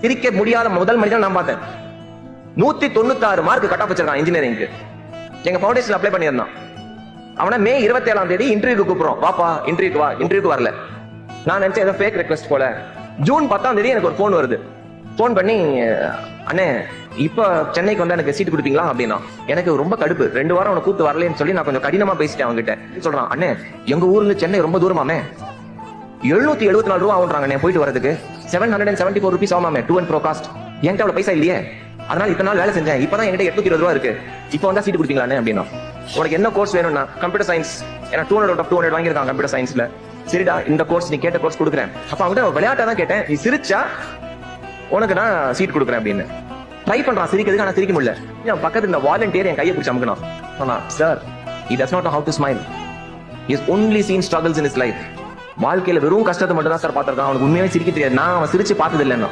சிரிக்க முடியாத முதல் மனிதன் நான் பார்த்தேன். 196 மார்க் கட் ஆஃப் வச்சிருக்கான் இன்ஜினியரிங்க்கு. எங்க ஃபவுண்டேஷன் அப்ளை பண்ணியிருந்தான். அவனை மே 27ஆம் தேதி இன்டர்வியூக்கு கூப்பிடுறோம், வாப்பா இன்டர்வியூக்கு வா. இன்டர்வியூக்கு வரல. நான் நினைச்சேன் ஏதோ ஃபேக் ரெக்வெஸ்ட் போல. ஜூன் 10ஆம் தேதி எனக்கு ஒரு போன் வருது. போன் பண்ணி, அண்ணே இப்ப சென்னைக்கு வந்து எனக்கு சீட் கொடுப்பீங்களா அப்படின்னா. எனக்கு ரொம்ப கடுப்பு. 2 வாரம் அவனை கூப்பிட்டு வரலன்னு சொல்லி நான் கொஞ்சம் கடினமா பேசிட்டேன் அவங்ககிட்ட. சொல்றான், அண்ணே எங்க ஊர்ல சென்னை ரொம்ப தூரமாமே, 774 ரூபா ஆகுன்றாங்க போயிட்டு வரதுக்கு. 774 rupees ஆமாமே, டூ அண்ட் ப்ரோ காஸ்ட். என்கிட்ட அவ்வளவு பைசா இல்லையே, அதனால இத்தனை நாள் வேலை செஞ்சேன், இப்பதான் என்கிட்ட 820 ரூபா இருக்கு, இப்போ வந்தா சீட் கொடுப்பீங்களாண்ணே அப்படின்னா. உனக்கு என்ன கோர்ஸ் வேணும்னா கம்ப்யூட்டர் சயின்ஸ், ஏன்னா 200 out of 200 வாங்கியிருக்கான் கம்ப்யூட்டர் சயின்ஸ்ல. சரிடா இந்த கோர்ஸ் நீ கேட்ட கோர்ஸ் கொடுக்குறேன். அப்ப அவங்ககிட்ட விளையாட்டா தான் கேட்டேன், நீ சிரிச்சா உனக்கு நான் சீட் கொடுக்குறேன் அப்படின்னு. ட்ரை பண்றான் சிரிக்கிறதுக்கு, ஆனா சிரிக்க முடியல. என் பக்கத்துல இந்த வாலண்டியர் என் கையை பிடிச்சி அமுக்கணும். சொன்னா, sir he does not know how to smile. He has only seen struggles in his life. வாழ்க்கையில வெறும் கஷ்டத்தை மட்டும் தான் சார் பார்த்திருக்கான், அவனுக்கு உண்மையாவே சிரிக்க தெரியாது. நான் அவன் சிரிச்சு பார்த்தது இல்லைன்னா